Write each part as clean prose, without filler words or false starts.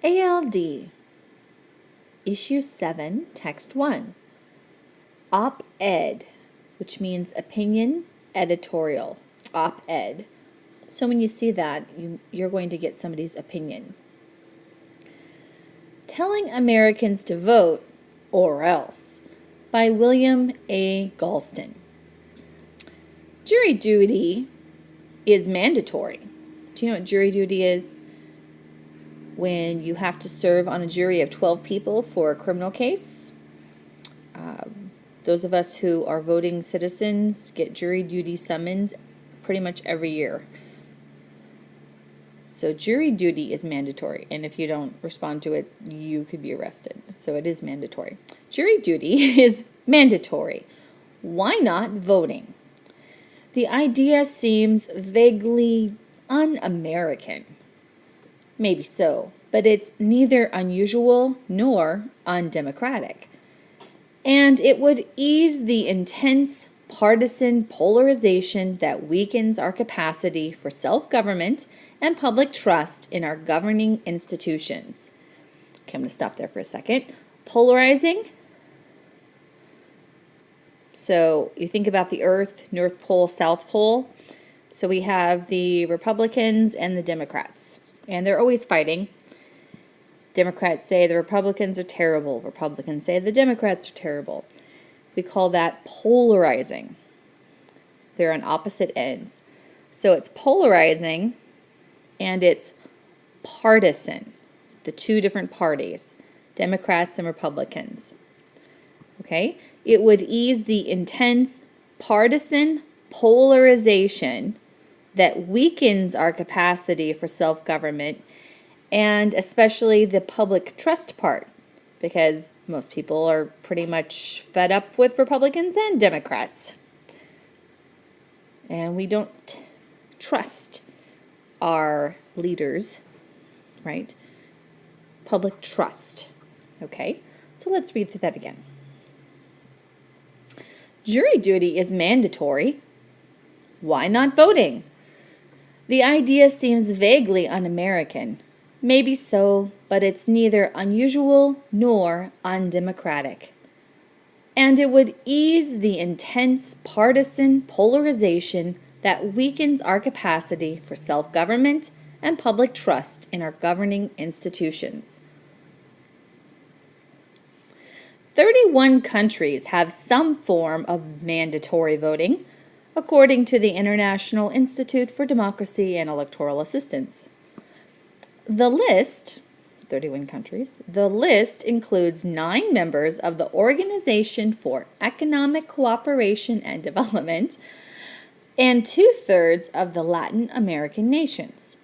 ALD, Issue 7, Text 1. Op-ed, which means opinion, editorial. Op-ed. So when you see that, you're going to get somebody's opinion. Telling Americans to Vote, or Else, by William A. Galston. Jury duty is mandatory. Do you know what jury duty is? When you have to serve on a jury of 12 people for a criminal case. Those of us who are voting citizens get jury duty summons pretty much every year. So jury duty is mandatory, and if you don't respond to it, you could be arrested. So it is mandatory. Jury duty is mandatory. Why not voting? The idea seems vaguely un-American. Maybe so, but it's neither unusual nor undemocratic. And it would ease the intense partisan polarization that weakens our capacity for self-government and public trust in our governing institutions. Okay, I'm going to stop there for a second. Polarizing. So you think about the Earth, North Pole, South Pole. So we have the Republicans and the Democrats, and they're always fighting. Democrats say the Republicans are terrible. Republicans say the Democrats are terrible. We call that polarizing. They're on opposite ends. So it's polarizing and it's partisan, the two different parties, Democrats and Republicans. Okay? It would ease the intense partisan polarization that weakens our capacity for self-government, and especially the public trust part, because most people are pretty much fed up with Republicans and Democrats. And we don't trust our leaders, right? Public trust. Okay, so let's read through that again. Jury duty is mandatory. Why not voting? The idea seems vaguely un-American. Maybe so, but it's neither unusual nor undemocratic. And it would ease the intense partisan polarization that weakens our capacity for self-government and public trust in our governing institutions. 31 countries have some form of mandatory voting, according to the International Institute for Democracy and Electoral Assistance. The list, 31 countries, the list includes 9 members of the Organization for Economic Cooperation and Development and 2/3 of the Latin American nations.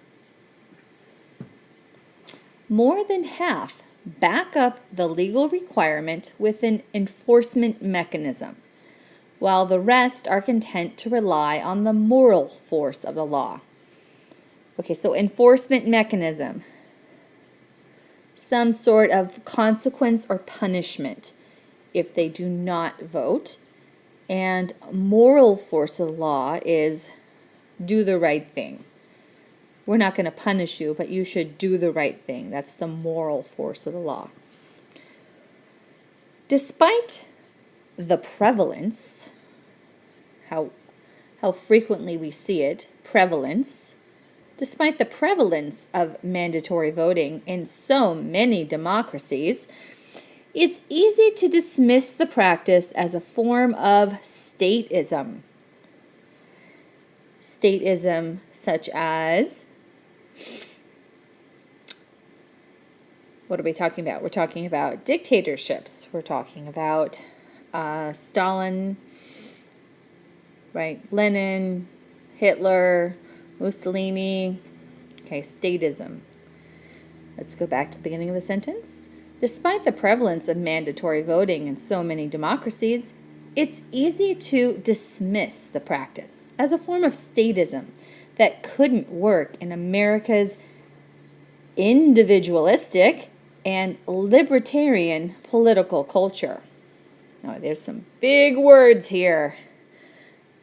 More than half back up the legal requirement with an enforcement mechanism, while the rest are content to rely on the moral force of the law. Okay, so enforcement mechanism, some sort of consequence or punishment if they do not vote. And moral force of the law is do the right thing. We're not going to punish you, but you should do the right thing. That's the moral force of the law. Despite the prevalence, how frequently we see it, prevalence, despite the prevalence of mandatory voting in so many democracies, it's easy to dismiss the practice as a form of statism. Statism such as, what are we talking about? We're talking about dictatorships. We're talking about Stalin, right? Lenin, Hitler, Mussolini. Okay, statism. Let's go back to the beginning of the sentence. Despite the prevalence of mandatory voting in so many democracies, it's easy to dismiss the practice as a form of statism that couldn't work in America's individualistic and libertarian political culture. Now, there's some big words here.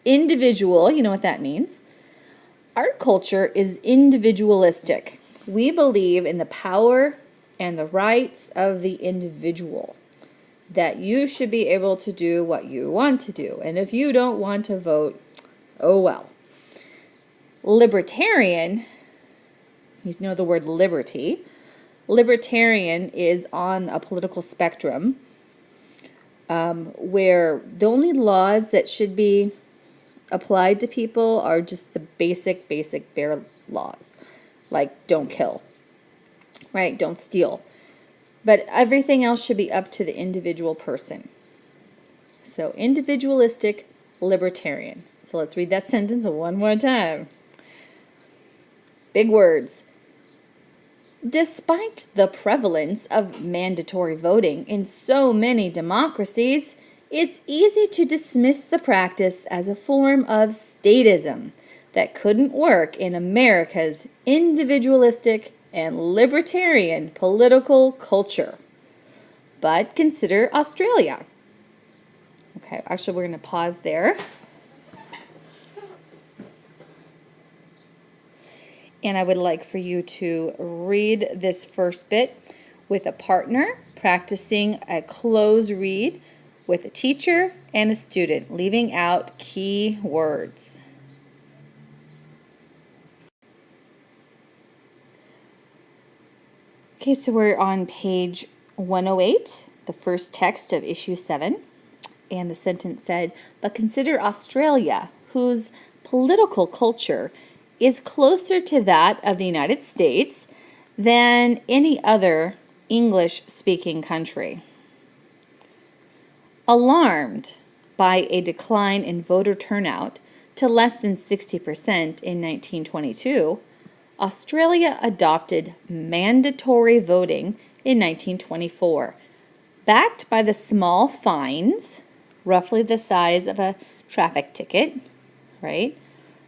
Individual, you know what that means. Our culture is individualistic. We believe in the power and the rights of the individual. That you should be able to do what you want to do. And if you don't want to vote, oh well. Libertarian, you know the word liberty. Libertarian is on a political spectrum where the only laws that should be applied to people are just the basic bare laws. Like don't kill, right? Don't steal. But everything else should be up to the individual person. So individualistic libertarian. So let's read that sentence one more time. Big words. Despite the prevalence of mandatory voting in so many democracies, it's easy to dismiss the practice as a form of statism that couldn't work in America's individualistic and libertarian political culture. But consider Australia. Okay, actually, we're going to pause there. And I would like for you to read this first bit with a partner, practicing a close read with a teacher and a student, leaving out key words. Okay, so we're on page 108, the first text of issue 7. And the sentence said, but consider Australia, whose political culture is closer to that of the United States than any other English-speaking country. Alarmed by a decline in voter turnout to less than 60% in 1922, Australia adopted mandatory voting in 1924, backed by the small fines, roughly the size of a traffic ticket, right?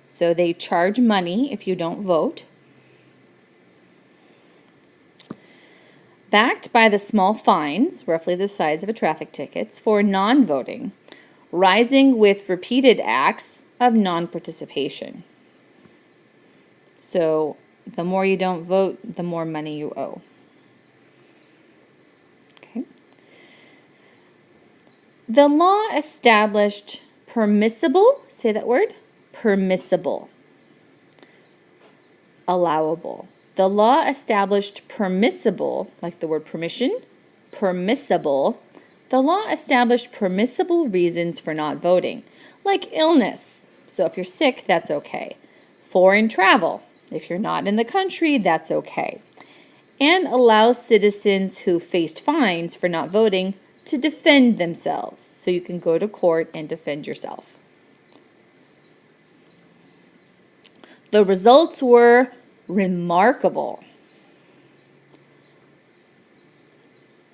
So they charge money if you don't vote. Backed by the small fines, roughly the size of a traffic ticket, for non-voting, rising with repeated acts of non-participation. So the more you don't vote, the more money you owe. Okay. The law established permissible, say that word, permissible, allowable. The law established permissible, like the word permission, permissible. The law established permissible reasons for not voting, like illness. So if you're sick, that's okay. Foreign travel. If you're not in the country, that's okay. And allows citizens who faced fines for not voting to defend themselves. So you can go to court and defend yourself. The results were remarkable.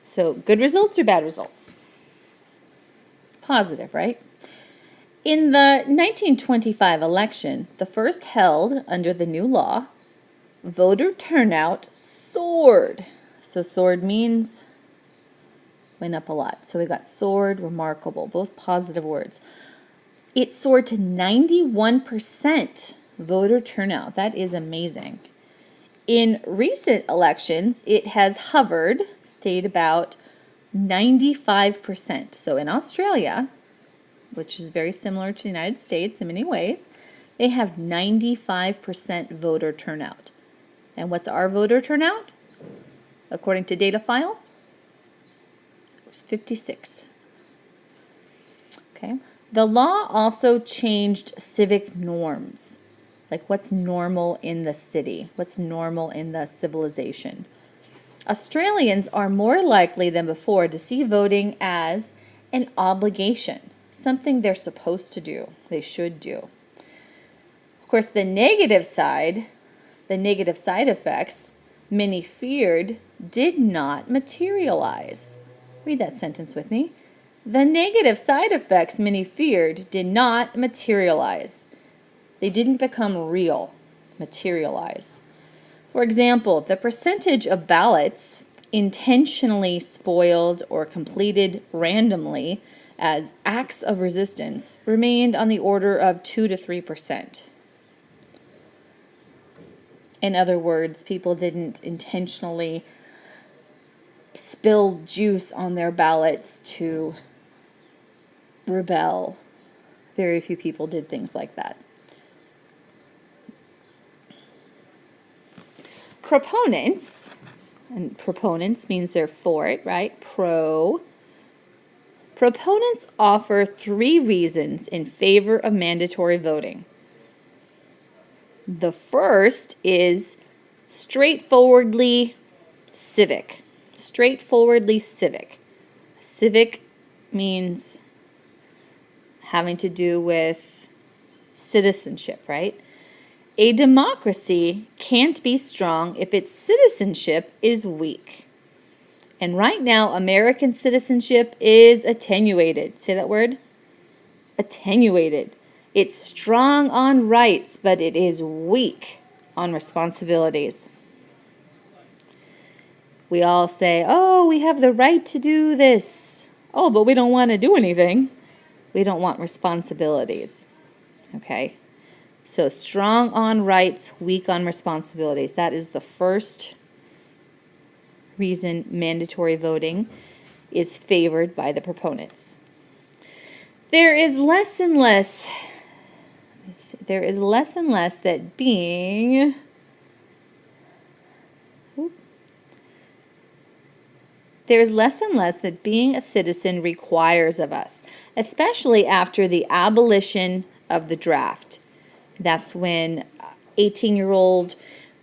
So good results or bad results? Positive, right? In the 1925 election, the first held under the new law, voter turnout soared. So soared means went up a lot. So we got soared, remarkable, both positive words. It soared to 91% voter turnout. That is amazing. In recent elections, it has hovered, stayed about 95%. So in Australia, which is very similar to the United States in many ways, they have 95% voter turnout. And what's our voter turnout? According to data file, it was 56. Okay. The law also changed civic norms, like what's normal in the city, what's normal in the civilization. Australians are more likely than before to see voting as an obligation, something they're supposed to do, they should do. Of course, the negative side effects many feared did not materialize. Read that sentence with me. The negative side effects many feared did not materialize. They didn't become real, materialize. For example, the percentage of ballots intentionally spoiled or completed randomly as acts of resistance remained on the order of 2 to 3%. In other words, people didn't intentionally spill juice on their ballots to rebel. Very few people did things like that. Proponents, and proponents means they're for it, right? Proponents offer 3 reasons in favor of mandatory voting. The first is straightforwardly civic. Straightforwardly civic. Civic means having to do with citizenship, right? A democracy can't be strong if its citizenship is weak. And right now, American citizenship is attenuated. Say that word. Attenuated. It's strong on rights, but it is weak on responsibilities. We all say, oh, we have the right to do this. Oh, but we don't want to do anything. We don't want responsibilities. Okay? So strong on rights, weak on responsibilities. That is the first reason mandatory voting is favored by the proponents. There is less and less that being a citizen requires of us, especially after the abolition of the draft. That's when 18-year-old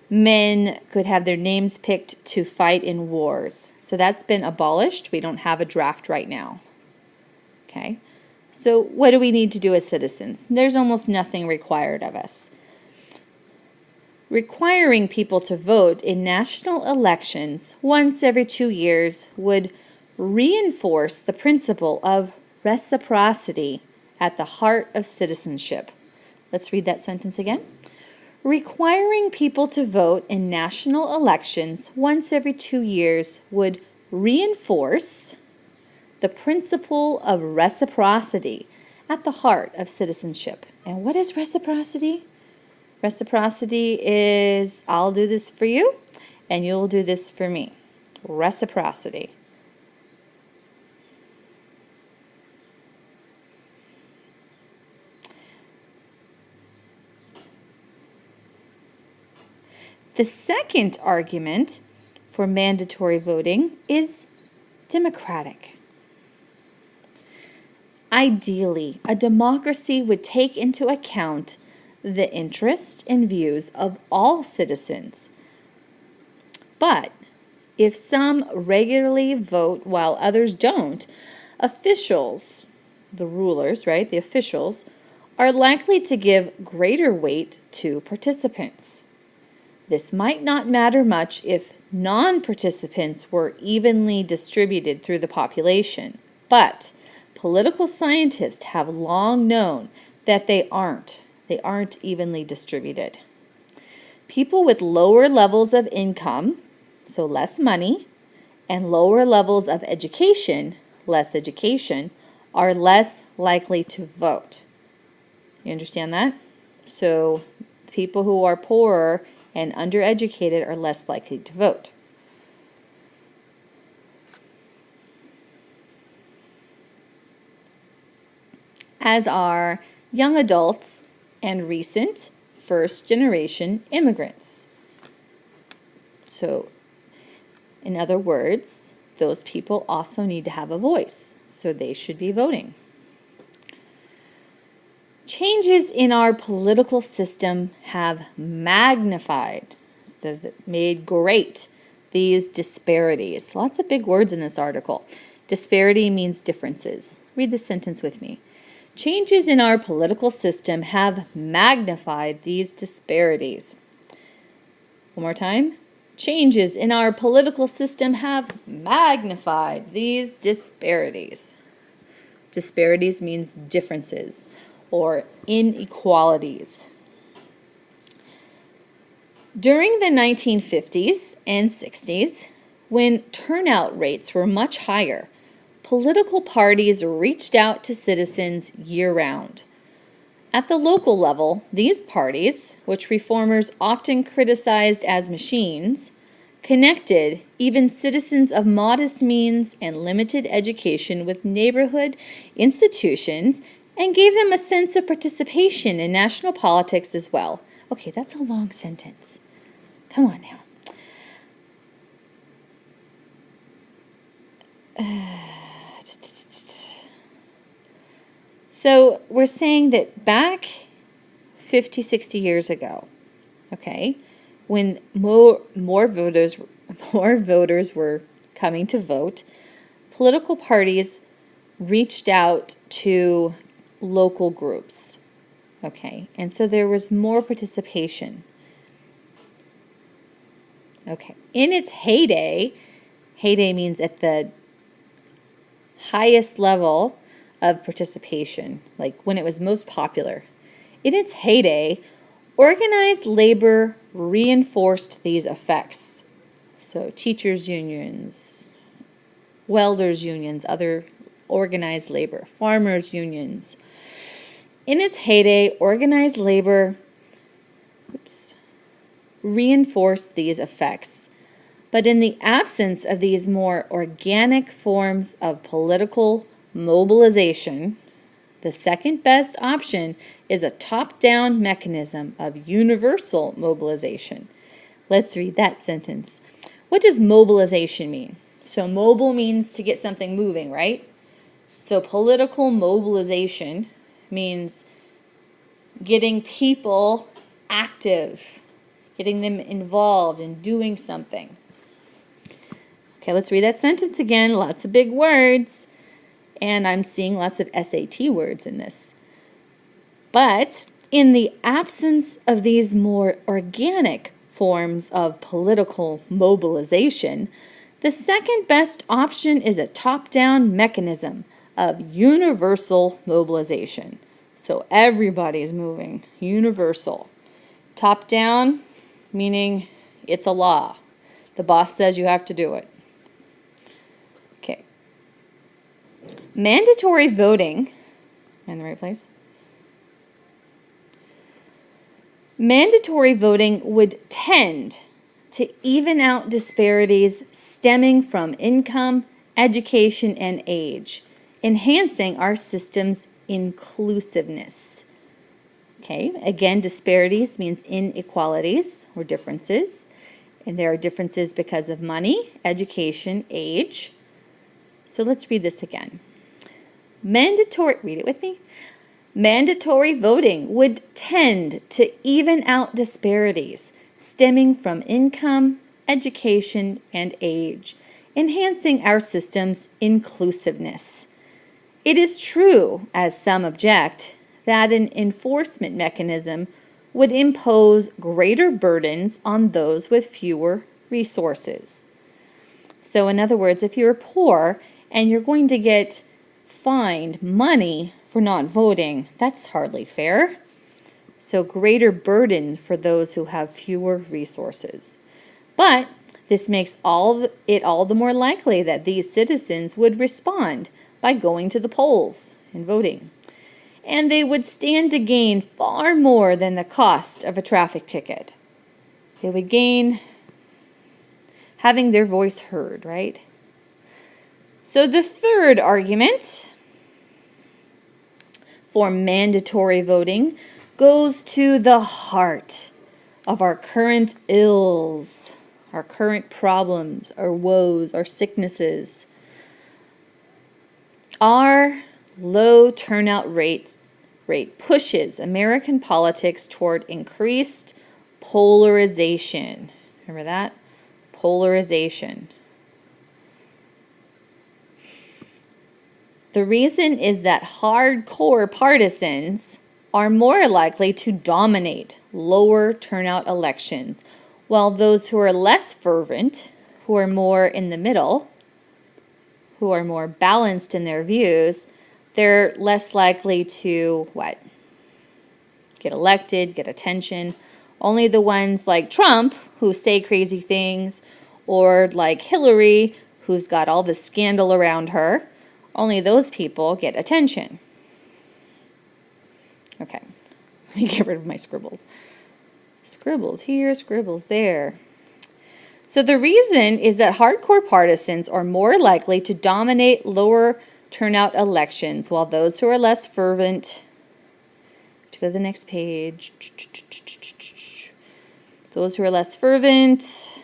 men could have their names picked to fight in wars. So that's been abolished. We don't have a draft right now. Okay? So what do we need to do as citizens? There's almost nothing required of us. Requiring people to vote in national elections once every 2 years would reinforce the principle of reciprocity at the heart of citizenship. Let's read that sentence again. Requiring people to vote in national elections once every 2 years would reinforce the principle of reciprocity at the heart of citizenship. And what is reciprocity? Reciprocity is I'll do this for you and you'll do this for me. Reciprocity. The second argument for mandatory voting is democratic. Ideally, a democracy would take into account the interests and views of all citizens. But if some regularly vote while others don't, officials, the rulers, right, the officials, are likely to give greater weight to participants. This might not matter much if non-participants were evenly distributed through the population, but political scientists have long known that they aren't evenly distributed. People with lower levels of income, so less money, and lower levels of education, less education, are less likely to vote. You understand that? So people who are poorer and undereducated are less likely to vote. As are young adults and recent first-generation immigrants. So, in other words, those people also need to have a voice, so they should be voting. Changes in our political system have magnified, made great, these disparities. Lots of big words in this article. Disparity means differences. Read the sentence with me. Changes in our political system have magnified these disparities. One more time. Changes in our political system have magnified these disparities. Disparities means differences or inequalities. During the 1950s and 60s, when turnout rates were much higher, political parties reached out to citizens year-round. At the local level, these parties, which reformers often criticized as machines, connected even citizens of modest means and limited education with neighborhood institutions, and gave them a sense of participation in national politics as well. Okay, that's a long sentence. Come on now. So we're saying that back 50, 60 years ago, okay, when more voters were coming to vote, political parties reached out to local groups, okay, and so there was more participation. Okay, in its heyday means at the highest level of participation, like when it was most popular. In its heyday, organized labor reinforced these effects. So teachers' unions, welders' unions, other organized labor, farmers' unions. In its heyday, organized labor reinforced these effects. But in the absence of these more organic forms of political mobilization, the second best option is a top-down mechanism of universal mobilization. Let's read that sentence. What does mobilization mean? So mobile means to get something moving, right? So political mobilization means getting people active, getting them involved in doing something. Okay, let's read that sentence again. Lots of big words. And I'm seeing lots of SAT words in this. But in the absence of these more organic forms of political mobilization, the second best option is a top-down mechanism of universal mobilization. So everybody's moving. Universal. Top-down, meaning it's a law. The boss says you have to do it. Okay. Mandatory voting. Am I in the right place? Mandatory voting would tend to even out disparities stemming from income, education, and age, enhancing our system's inclusiveness. Okay, again, disparities means inequalities or differences. And there are differences because of money, education, age. So let's read this again. Read it with me. Mandatory voting would tend to even out disparities stemming from income, education, and age, enhancing our system's inclusiveness. It is true, as some object, that an enforcement mechanism would impose greater burdens on those with fewer resources. So in other words, if you're poor and you're going to get fined money for not voting, that's hardly fair. So greater burden for those who have fewer resources. But this makes it all the more likely that these citizens would respond by going to the polls and voting. And they would stand to gain far more than the cost of a traffic ticket. They would gain having their voice heard, right? So the third argument for mandatory voting goes to the heart of our current ills, our current problems, our woes, our sicknesses. Our low turnout rate pushes American politics toward increased polarization. Remember that? Polarization. The reason is that hardcore partisans are more likely to dominate lower turnout elections, while those who are less fervent, who are more in the middle, who are more balanced in their views, they're less likely to, get elected, get attention. Only the ones like Trump, who say crazy things, or like Hillary, who's got all this scandal around her, only those people get attention. Okay, let me get rid of my scribbles. Scribbles here, scribbles there. So the reason is that hardcore partisans are more likely to dominate lower turnout elections, while those who are less fervent, to go to the next page, those who are less fervent,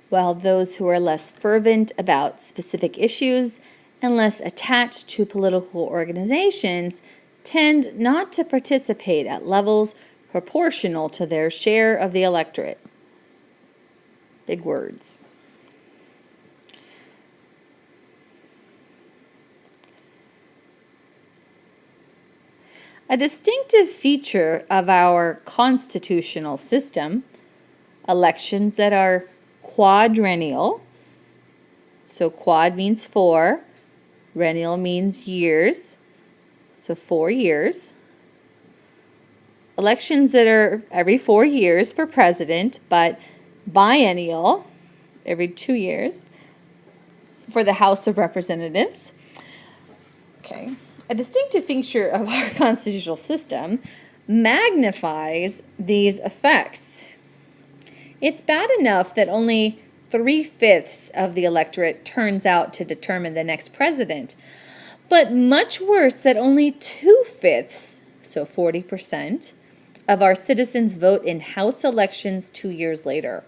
while those who are less fervent about specific issues and less attached to political organizations tend not to participate at levels proportional to their share of the electorate. Big words. A distinctive feature of our constitutional system, elections that are quadrennial, so quad means 4, rennial means years, so 4 years. Elections that are every 4 years for president, but biennial, every 2 years, for the House of Representatives. Okay. A distinctive feature of our constitutional system magnifies these effects. It's bad enough that only 3/5 of the electorate turns out to determine the next president, but much worse that only 2/5, so 40%, of our citizens vote in House elections 2 years later.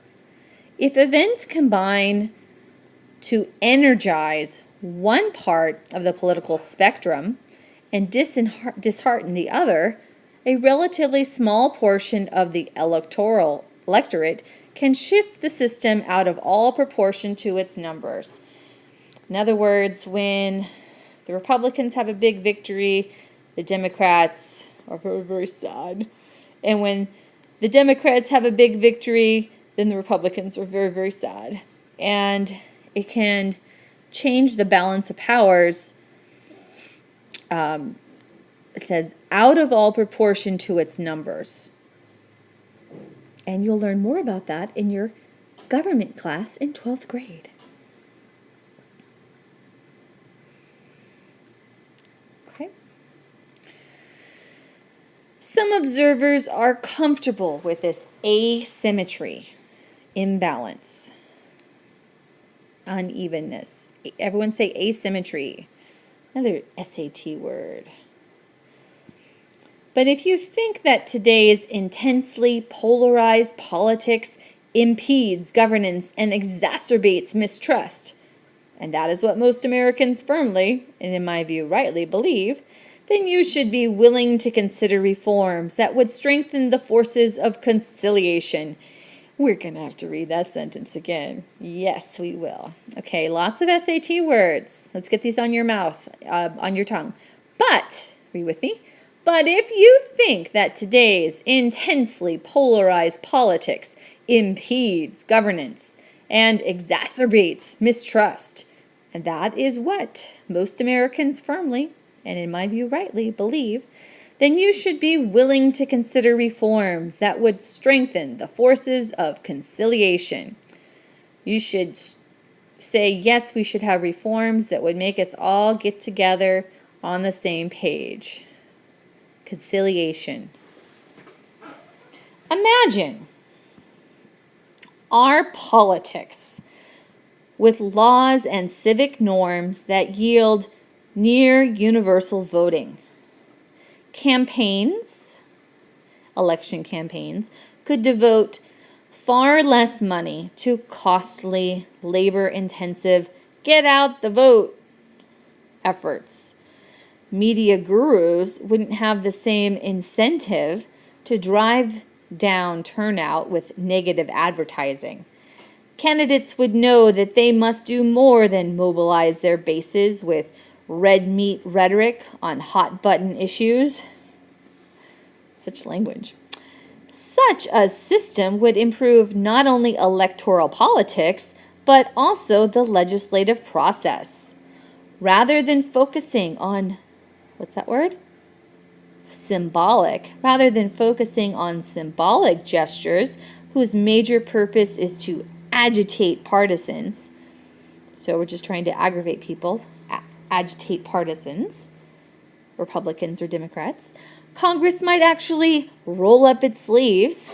If events combine to energize one part of the political spectrum and dishearten the other, a relatively small portion of the electorate can shift the system out of all proportion to its numbers. In other words, when the Republicans have a big victory, the Democrats are very, very sad. And when the Democrats have a big victory, then the Republicans are very, very sad. And it can change the balance of powers. It says, out of all proportion to its numbers. And you'll learn more about that in your government class in 12th grade. Okay. Some observers are comfortable with this asymmetry, imbalance, unevenness. Everyone say asymmetry. Another SAT word. But if you think that today's intensely polarized politics impedes governance and exacerbates mistrust, and that is what most Americans firmly, and in my view rightly, believe, then you should be willing to consider reforms that would strengthen the forces of conciliation. We're going to have to read that sentence again. Yes, we will. Okay, lots of SAT words. Let's get these on your mouth, on your tongue. But, read with me. But if you think that today's intensely polarized politics impedes governance and exacerbates mistrust, and that is what most Americans firmly, and in my view rightly, believe, then you should be willing to consider reforms that would strengthen the forces of conciliation. You should say, yes, we should have reforms that would make us all get together on the same page. Conciliation. Imagine our politics with laws and civic norms that yield near universal voting. Campaigns, election campaigns, could devote far less money to costly, labor-intensive, get out the vote efforts. Media gurus wouldn't have the same incentive to drive down turnout with negative advertising. Candidates would know that they must do more than mobilize their bases with red meat rhetoric on hot button issues. Such language. Such a system would improve not only electoral politics, but also the legislative process. Rather than focusing on, what's that word? Symbolic. Rather than focusing on symbolic gestures whose major purpose is to agitate partisans. So we're just trying to aggravate people, agitate partisans, Republicans or Democrats. Congress might actually roll up its sleeves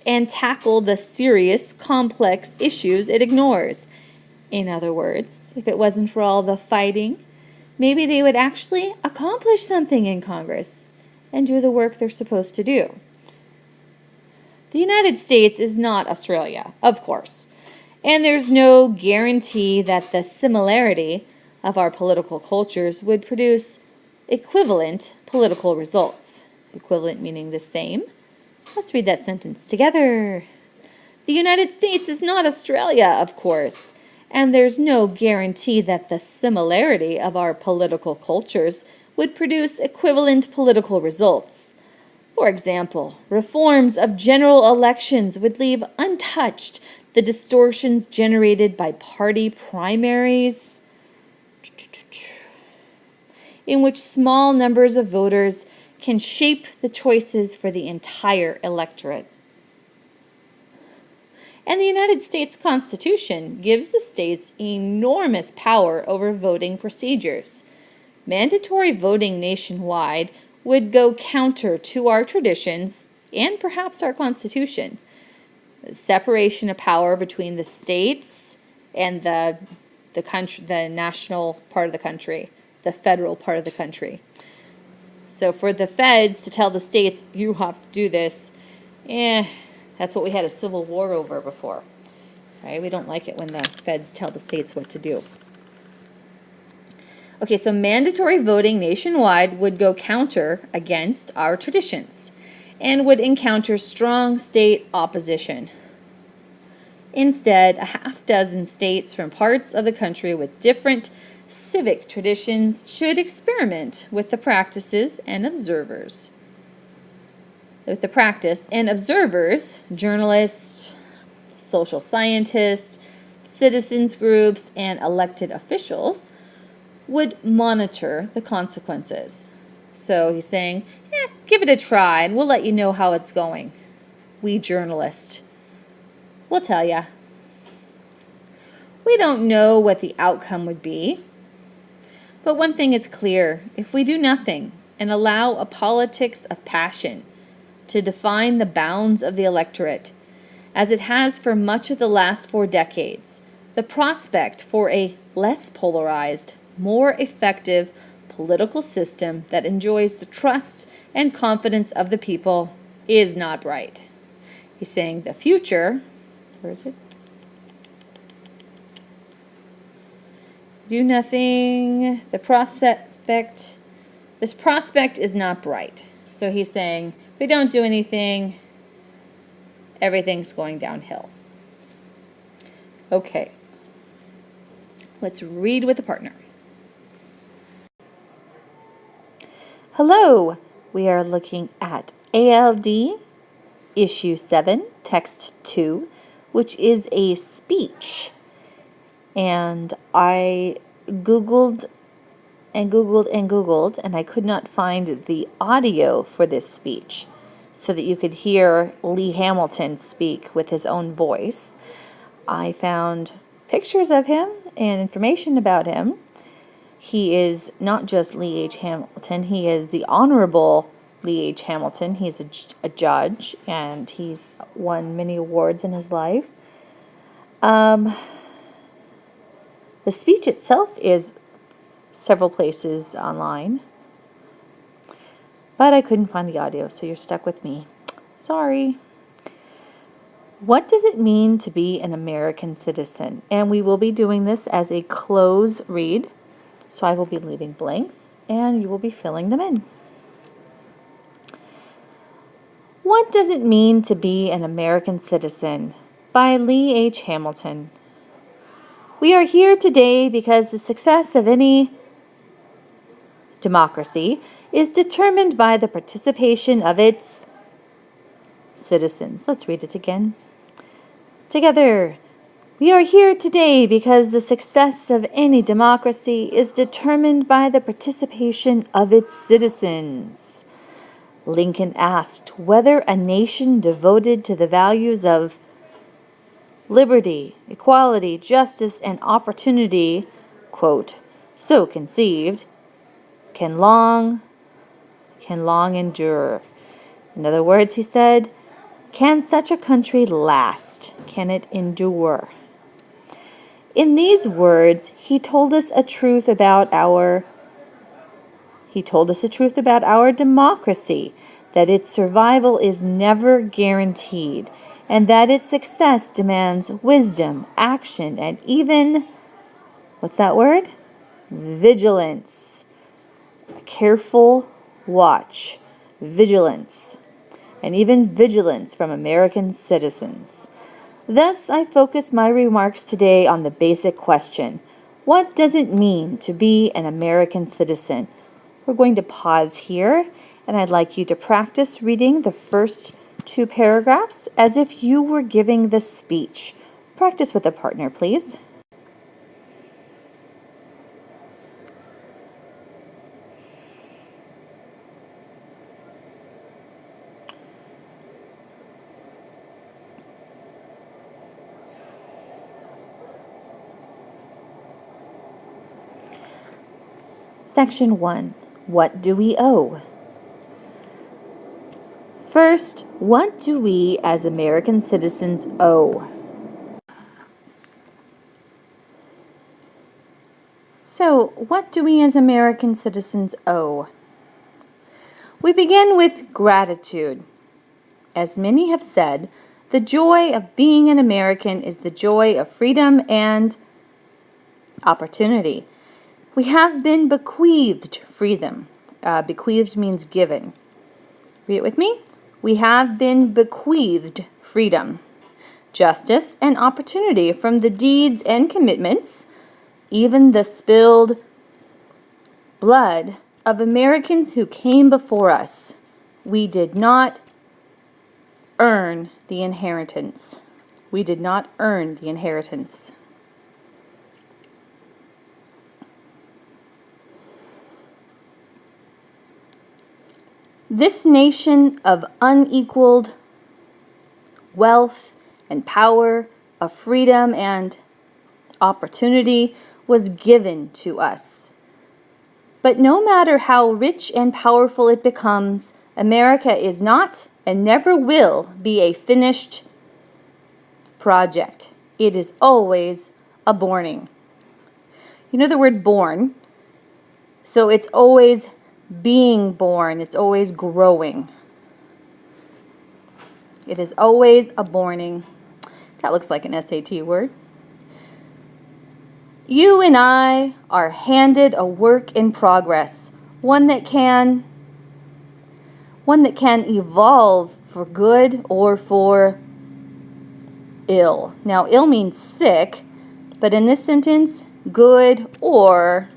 and tackle the serious, complex issues it ignores. In other words, if it wasn't for all the fighting, maybe they would actually accomplish something in Congress and do the work they're supposed to do. The United States is not Australia, of course, and there's no guarantee that the similarity of our political cultures would produce equivalent political results. Equivalent meaning the same. Let's read that sentence together. The United States is not Australia, of course, and there's no guarantee that the similarity of our political cultures would produce equivalent political results. For example, reforms of general elections would leave untouched the distortions generated by party primaries, in which small numbers of voters can shape the choices for the entire electorate. And the United States Constitution gives the states enormous power over voting procedures. Mandatory voting nationwide would go counter to our traditions and perhaps our Constitution. The separation of power between the states and the country, the national part of the country, the federal part of the country. So for the feds to tell the states, you have to do this, that's what we had a civil war over before. Right? We don't like it when the feds tell the states what to do. Okay, so mandatory voting nationwide would go counter against our traditions and would encounter strong state opposition. Instead, a half dozen states from parts of the country with different civic traditions should experiment with the practices and observers. With the practice and observers, journalists, social scientists, citizens groups, and elected officials would monitor the consequences. So he's saying, give it a try and we'll let you know how it's going. We journalists, we'll tell you. We don't know what the outcome would be. But one thing is clear, if we do nothing and allow a politics of passion to define the bounds of the electorate, as it has for much of the last 4 decades, the prospect for a less polarized, more effective political system that enjoys the trust and confidence of the people is not bright. He's saying the future, where is it? Do nothing, this prospect is not bright. So he's saying, if we don't do anything, everything's going downhill. Okay, let's read with a partner. Hello, we are looking at ALD Issue 7, Text 2, which is a speech. And I Googled and I could not find the audio for this speech so that you could hear Lee Hamilton speak with his own voice. I found pictures of him and information about him. He is not just Lee H. Hamilton, he is the Honorable Lee H. Hamilton. He's a judge, and he's won many awards in his life. The speech itself is several places online, but I couldn't find the audio, so you're stuck with me. Sorry. What does it mean to be an American citizen? And we will be doing this as a close read, so I will be leaving blanks, and you will be filling them in. What does it mean to be an American citizen? By Lee H. Hamilton. We are here today because the success of any democracy is determined by the participation of its citizens. Let's read it again. Together. We are here today because the success of any democracy is determined by the participation of its citizens. Lincoln asked whether a nation devoted to the values of liberty, equality, justice, and opportunity, quote, so conceived, can long endure. In other words, he said, Can such a country last? Can it endure? In these words, he told us a truth about our democracy, that its survival is never guaranteed, and that its success demands wisdom, action, and even, what's that word? Vigilance. A careful watch, vigilance, and even vigilance from American citizens. Thus, I focus my remarks today on the basic question: what does it mean to be an American citizen? We're going to pause here, and I'd like you to practice reading the first 2 paragraphs as if you were giving the speech. Practice with a partner, please. Section 1. What do we owe? First, what do we as American citizens owe? So, what do we as American citizens owe? We begin with gratitude. As many have said, the joy of being an American is the joy of freedom and opportunity. We have been bequeathed freedom. Bequeathed means given. Read it with me. We have been bequeathed freedom, justice, and opportunity from the deeds and commitments, even the spilled blood of Americans who came before us. We did not earn the inheritance. We did not earn the inheritance. This nation of unequaled wealth and power, of freedom and opportunity was given to us. But no matter how rich and powerful it becomes, America is not and never will be a finished project. It is always a borning. You know the word born? So it's always being born. It's always growing. It is always a borning. That looks like an SAT word. You and I are handed a work in progress, one that can evolve for good or for ill. Now, ill means sick, but in this sentence, good or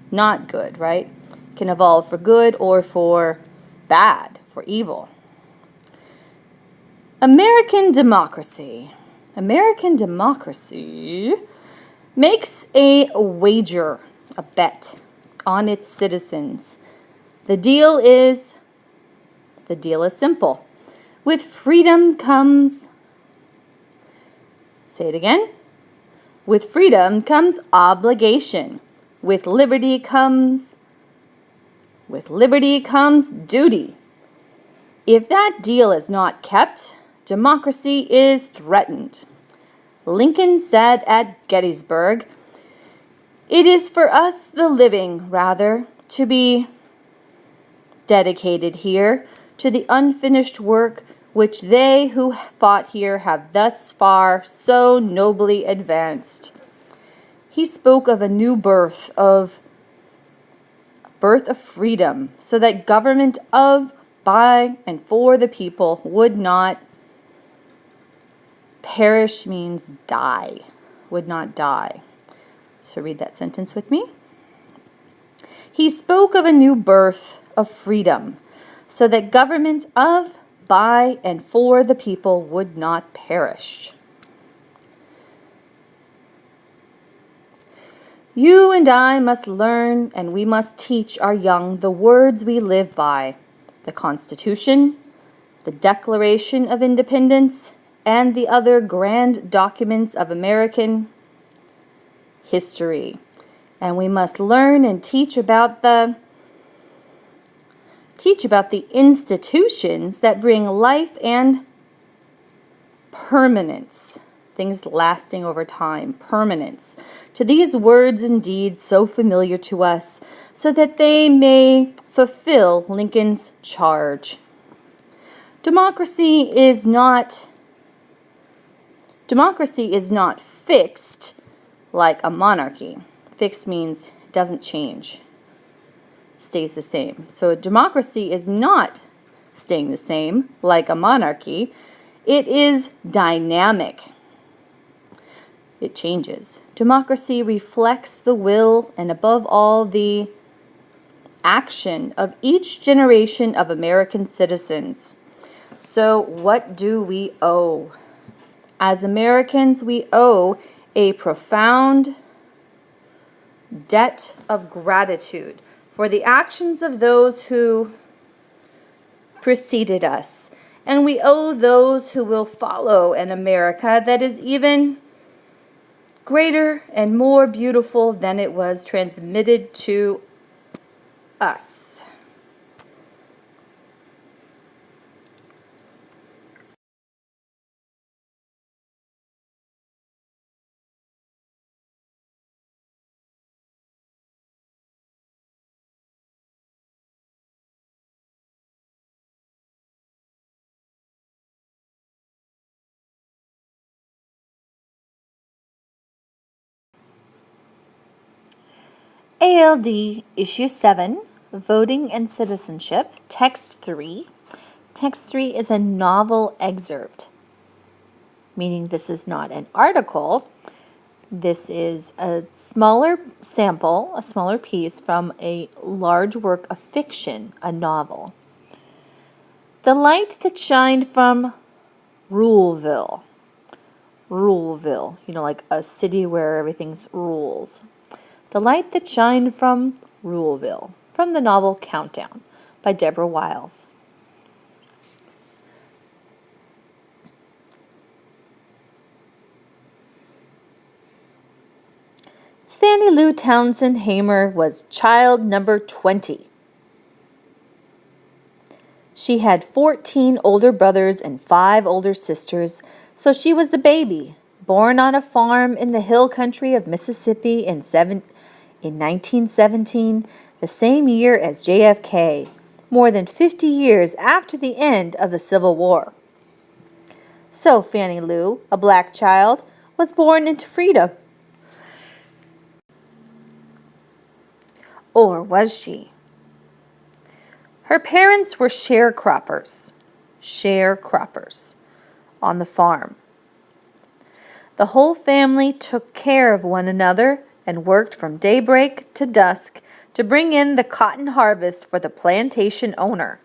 not good, right? Can evolve for good or for bad, for evil. American democracy makes a wager, a bet on its citizens. The deal is simple. With freedom comes, say it again, with freedom comes obligation. With liberty comes duty. If that deal is not kept, democracy is threatened. Lincoln said at Gettysburg, "It is for us the living, rather, to be dedicated here to the unfinished work which they who fought here have thus far so nobly advanced." He spoke of a new birth of freedom, so that government of, by, and for the people would not perish, means die, would not die. So read that sentence with me. He spoke of a new birth of freedom, so that government of, by, and for the people would not perish. You and I must learn, and we must teach our young the words we live by: the Constitution, the Declaration of Independence, and the other grand documents of American history. And we must learn and teach about the institutions that bring life and permanence, things lasting over time, permanence, to these words and deeds so familiar to us, so that they may fulfill Lincoln's charge. Democracy is not fixed like a monarchy. Fixed means it doesn't change, stays the same. So democracy is not staying the same like a monarchy. It is dynamic. It changes. Democracy reflects the will and, above all, the action of each generation of American citizens. So, what do we owe? As Americans, we owe a profound debt of gratitude for the actions of those who preceded us. And we owe those who will follow an America that is even greater and more beautiful than it was transmitted to us. ALD Issue 7, Voting and Citizenship, Text 3. Text 3 is a novel excerpt, meaning this is not an article. This is a smaller sample, a smaller piece from a large work of fiction, a novel. The light that shined from Ruleville, like a city where everything's rules. The Light That Shined from Ruleville, from the novel Countdown by Deborah Wiles. Fannie Lou Townsend Hamer was child number 20. She had 14 older brothers and 5 older sisters, so she was the baby, born on a farm in the hill country of Mississippi in 1917, the same year as JFK, more than 50 years after the end of the Civil War. So Fannie Lou, a black child, was born into freedom. Or was she? Her parents were sharecroppers on the farm. The whole family took care of one another and worked from daybreak to dusk to bring in the cotton harvest for the plantation owner.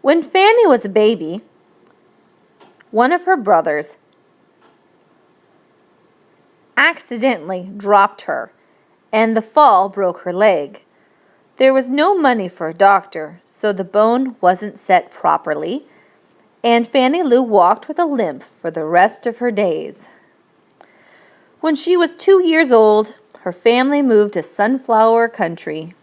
When Fannie was a baby, one of her brothers accidentally dropped her, and the fall broke her leg. There was no money for a doctor, so the bone wasn't set properly, and Fannie Lou walked with a limp for the rest of her days. When she was 2 years old, her family moved to Sunflower County,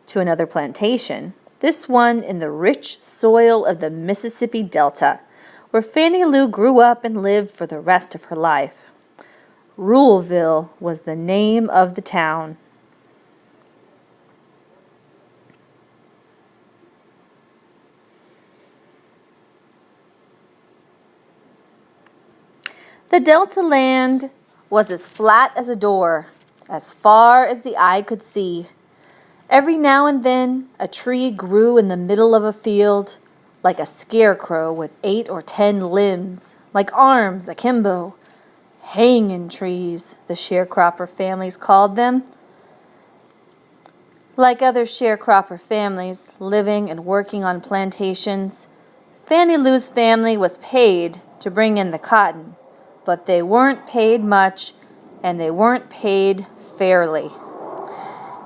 to another plantation, this one in the rich soil of the Mississippi Delta, where Fannie Lou grew up and lived for the rest of her life. Ruleville was the name of the town. The Delta land was as flat as a door, as far as the eye could see. Every now and then, a tree grew in the middle of a field, like a scarecrow with 8 or 10 limbs, like arms akimbo. Hanging trees, the sharecropper families called them. Like other sharecropper families living and working on plantations, Fannie Lou's family was paid to bring in the cotton, but they weren't paid much, and they weren't paid fairly.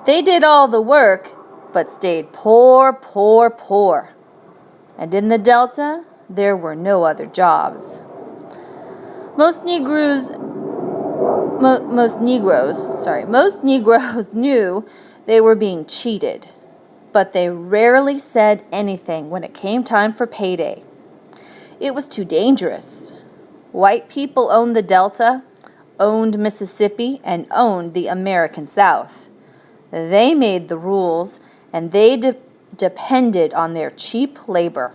They did all the work, but stayed poor. And in the Delta, there were no other jobs. Most Negroes knew they were being cheated. but they rarely said anything when it came time for payday. It was too dangerous. White people owned the Delta, owned Mississippi, and owned the American South. They made the rules, and they depended on their cheap labor,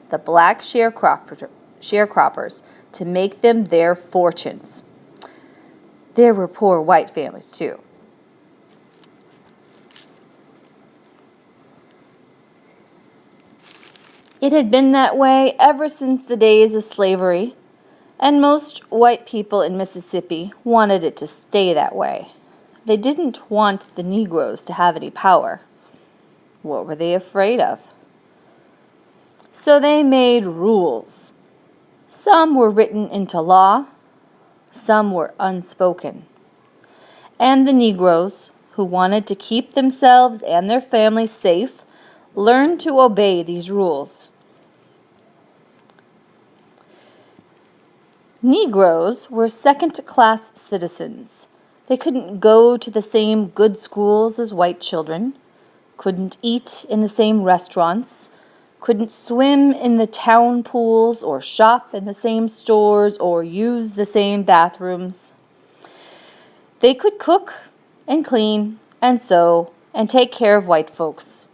the black sharecroppers, to make them their fortunes. There were poor white families, too. It had been that way ever since the days of slavery, and most white people in Mississippi wanted it to stay that way. They didn't want the Negroes to have any power. What were they afraid of? So they made rules. Some were written into law, some were unspoken. And the Negroes, who wanted to keep themselves and their families safe, learned to obey these rules. Negroes were second-class citizens. They couldn't go to the same good schools as white children, couldn't eat in the same restaurants, couldn't swim in the town pools or shop in the same stores or use the same bathrooms. They could cook and clean and sew and take care of white folks.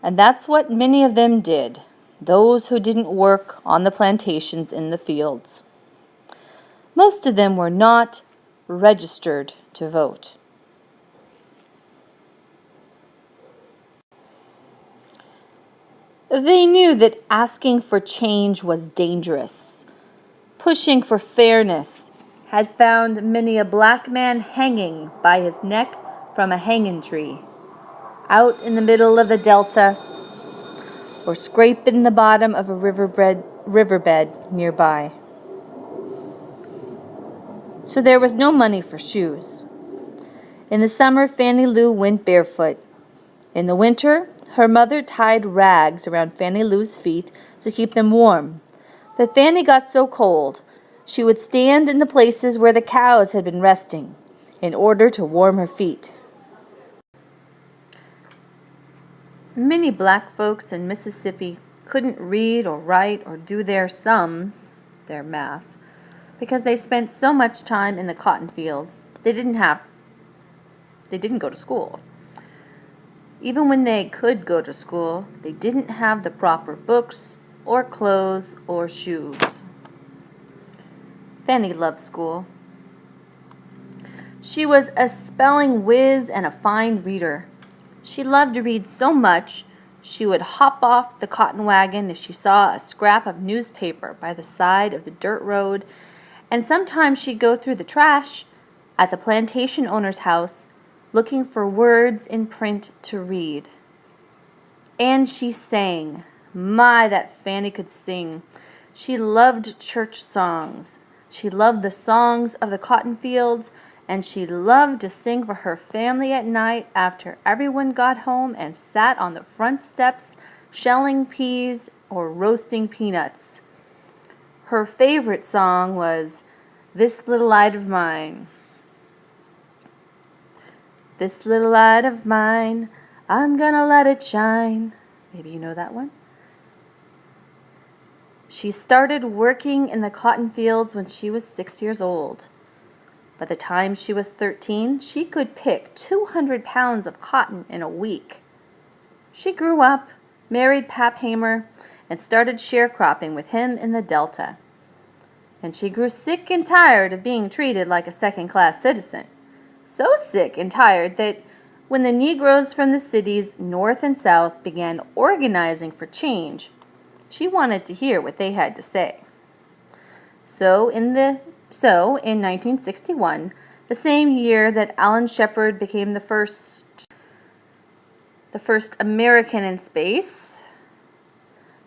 And that's what many of them did, those who didn't work on the plantations in the fields. Most of them were not registered to vote. They knew that asking for change was dangerous. Pushing for fairness had found many a black man hanging by his neck from a hanging tree, out in the middle of the Delta, or scraping the bottom of a riverbed nearby. So there was no money for shoes. In the summer, Fannie Lou went barefoot. In the winter, her mother tied rags around Fannie Lou's feet to keep them warm. But Fannie got so cold, she would stand in the places where the cows had been resting in order to warm her feet. Many black folks in Mississippi couldn't read or write or do their sums, their math, because they spent so much time in the cotton fields. They didn't go to school. Even when they could go to school, they didn't have the proper books or clothes or shoes. Fannie loved school. She was a spelling whiz and a fine reader. She loved to read so much, she would hop off the cotton wagon if she saw a scrap of newspaper by the side of the dirt road, and sometimes she'd go through the trash at the plantation owner's house looking for words in print to read. And she sang. My, that Fannie could sing. She loved church songs. She loved the songs of the cotton fields, and she loved to sing for her family at night after everyone got home and sat on the front steps shelling peas or roasting peanuts. Her favorite song was "This Little Light of Mine." This little light of mine, I'm gonna let it shine. Maybe you know that one. She started working in the cotton fields when she was 6 years old. By the time she was 13, she could pick 200 pounds of cotton in a week. She grew up, married Pap Hamer, and started sharecropping with him in the Delta. And she grew sick and tired of being treated like a second-class citizen. So sick and tired that when the Negroes from the cities north and south began organizing for change, she wanted to hear what they had to say. So in 1961, the same year that Alan Shepard became the first American in space,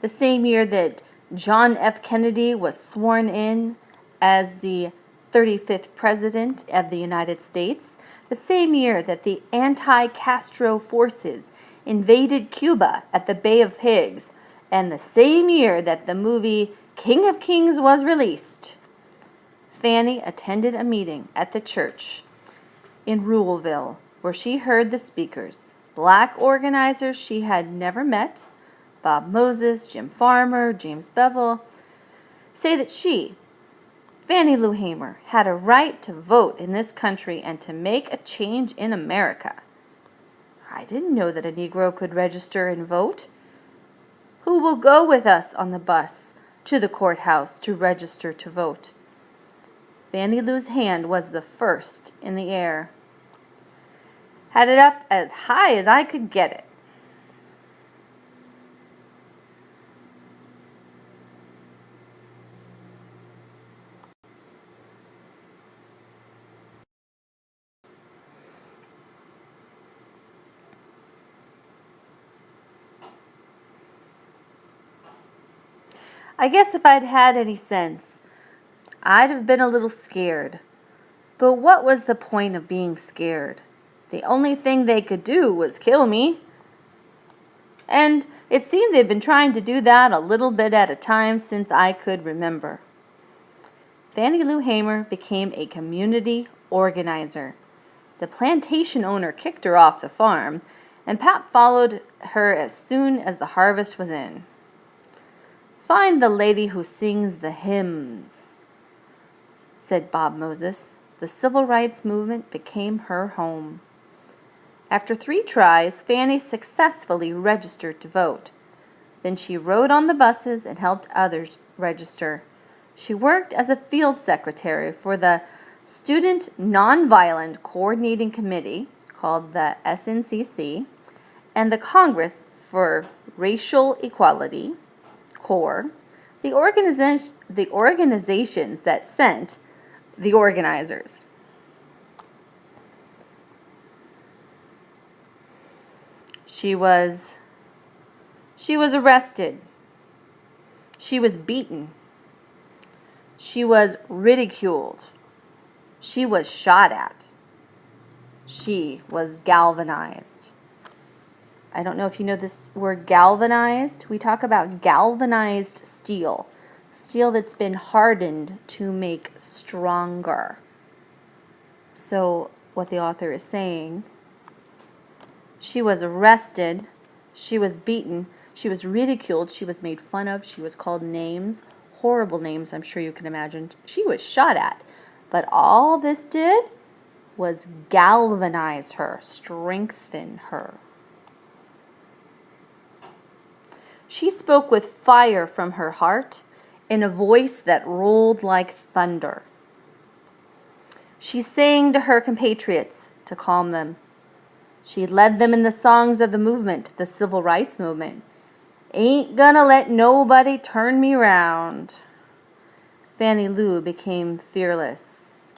the same year that John F. Kennedy was sworn in as the 35th President of the United States, the same year that the anti-Castro forces invaded Cuba at the Bay of Pigs, and the same year that the movie King of Kings was released, Fannie attended a meeting at the church in Ruleville where she heard the speakers. Black organizers she had never met, Bob Moses, Jim Farmer, James Bevel, say that she, Fannie Lou Hamer, had a right to vote in this country and to make a change in America. I didn't know that a Negro could register and vote. Who will go with us on the bus to the courthouse to register to vote? Fannie Lou's hand was the first in the air. Had it up as high as I could get it. I guess if I'd had any sense, I'd have been a little scared. But what was the point of being scared? The only thing they could do was kill me. And it seemed they'd been trying to do that a little bit at a time since I could remember. Fannie Lou Hamer became a community organizer. The plantation owner kicked her off the farm, and Pap followed her as soon as the harvest was in. Find the lady who sings the hymns, said Bob Moses. The civil rights movement became her home. After 3 tries, Fannie successfully registered to vote. Then she rode on the buses and helped others register. She worked as a field secretary for the Student Nonviolent Coordinating Committee, called the SNCC, and the Congress for Racial Equality, CORE, the organizations that sent the organizers. She was arrested. She was beaten. She was ridiculed. She was shot at. She was galvanized. I don't know if you know this word galvanized. We talk about galvanized steel. Steel that's been hardened to make stronger. So what the author is saying, she was arrested, she was beaten, she was ridiculed, she was made fun of, she was called names, horrible names I'm sure you can imagine. She was shot at. But all this did was galvanize her, strengthen her. She spoke with fire from her heart in a voice that rolled like thunder. She sang to her compatriots to calm them. She led them in the songs of the movement, the civil rights movement. Ain't gonna let nobody turn me round. Fannie Lou became fearless.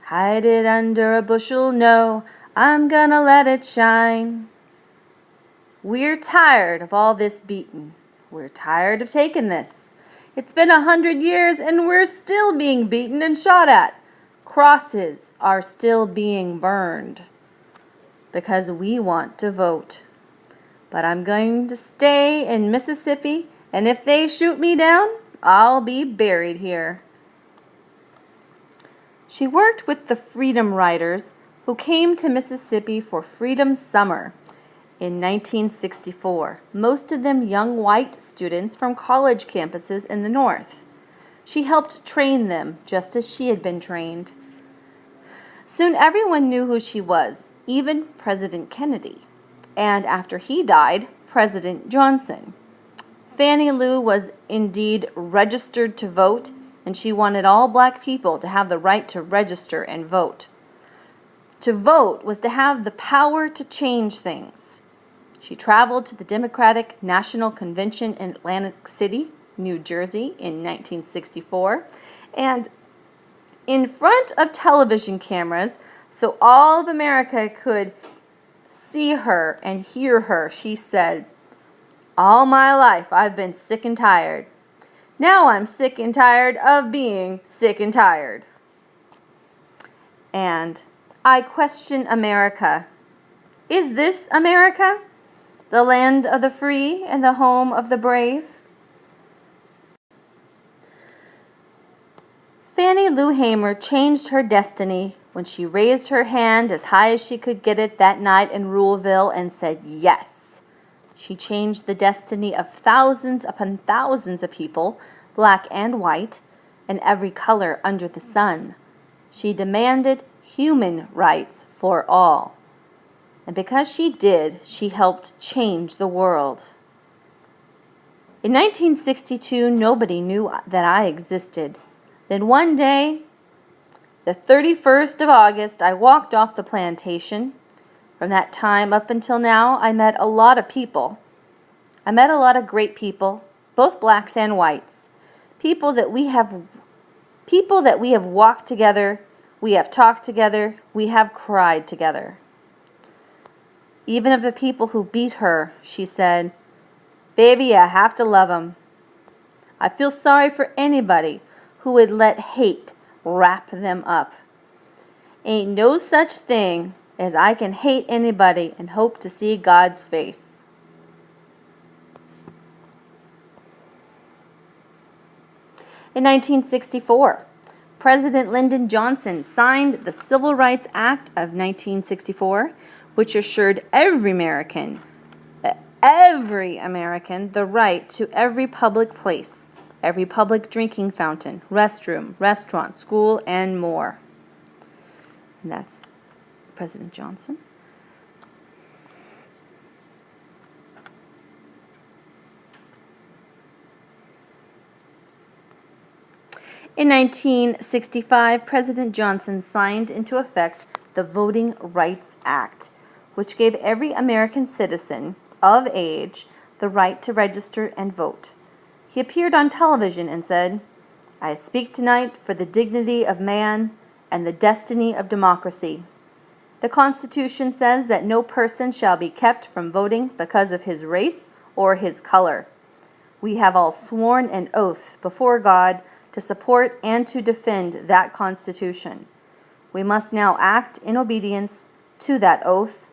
Hide it under a bushel, no, I'm gonna let it shine. We're tired of all this beating. We're tired of taking this. It's been 100 years and we're still being beaten and shot at. Crosses are still being burned because we want to vote. But I'm going to stay in Mississippi, and if they shoot me down, I'll be buried here. She worked with the Freedom Riders who came to Mississippi for Freedom Summer in 1964, most of them young white students from college campuses in the North. She helped train them just as she had been trained. Soon everyone knew who she was, even President Kennedy, and after he died, President Johnson. Fannie Lou was indeed registered to vote, and she wanted all black people to have the right to register and vote. To vote was to have the power to change things. She traveled to the Democratic National Convention in Atlantic City, New Jersey in 1964, and in front of television cameras, so all of America could see her and hear her, she said, "All my life I've been sick and tired. Now I'm sick and tired of being sick and tired. And I question America. Is this America? The land of the free and the home of the brave?" Fannie Lou Hamer changed her destiny when she raised her hand as high as she could get it that night in Ruleville and said yes. She changed the destiny of thousands upon thousands of people, black and white, and every color under the sun. She demanded human rights for all. And because she did, she helped change the world. In 1962, nobody knew that I existed. Then one day, the 31st of August, I walked off the plantation. From that time up until now, I met a lot of people. I met a lot of great people, both blacks and whites. People that we have walked together, we have talked together, we have cried together. Even of the people who beat her, she said, "Baby, you have to love 'em." I feel sorry for anybody who would let hate wrap them up. Ain't no such thing as I can hate anybody and hope to see God's face. In 1964, President Lyndon Johnson signed the Civil Rights Act of 1964, which assured every American the right to every public place, every public drinking fountain, restroom, restaurant, school, and more. And that's President Johnson. In 1965, President Johnson signed into effect the Voting Rights Act, which gave every American citizen of age the right to register and vote. He appeared on television and said, "I speak tonight for the dignity of man and the destiny of democracy. The Constitution says that no person shall be kept from voting because of his race or his color. We have all sworn an oath before God to support and to defend that Constitution. We must now act in obedience to that oath.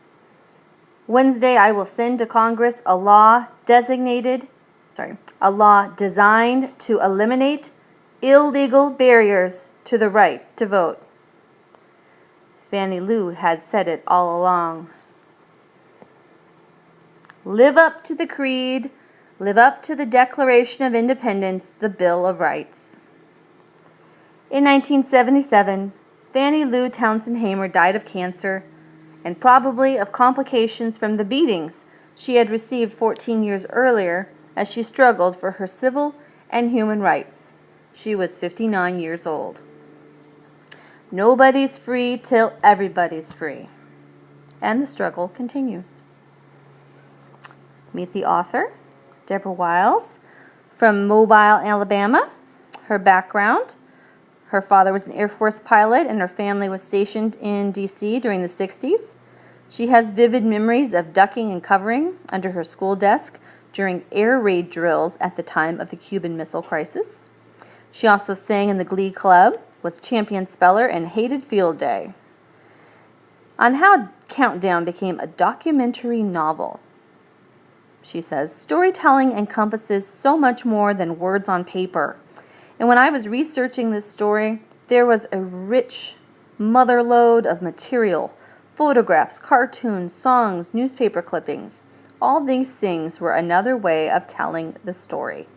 Wednesday, I will send to Congress a law designed to eliminate illegal barriers to the right to vote." Fannie Lou had said it all along. Live up to the creed, live up to the Declaration of Independence, the Bill of Rights. In 1977, Fannie Lou Townsend Hamer died of cancer and probably of complications from the beatings she had received 14 years earlier as she struggled for her civil and human rights. She was 59 years old. Nobody's free till everybody's free. And the struggle continues. Meet the author, Deborah Wiles, from Mobile, Alabama. Her background: her father was an Air Force pilot and her family was stationed in D.C. during the 60s. She has vivid memories of ducking and covering under her school desk during air raid drills at the time of the Cuban Missile Crisis. She also sang in the Glee Club, was champion speller, and hated field day. On how Countdown became a documentary novel, she says, "Storytelling encompasses so much more than words on paper. And when I was researching this story, there was a rich motherlode of material, photographs, cartoons, songs, newspaper clippings. All these things were another way of telling the story."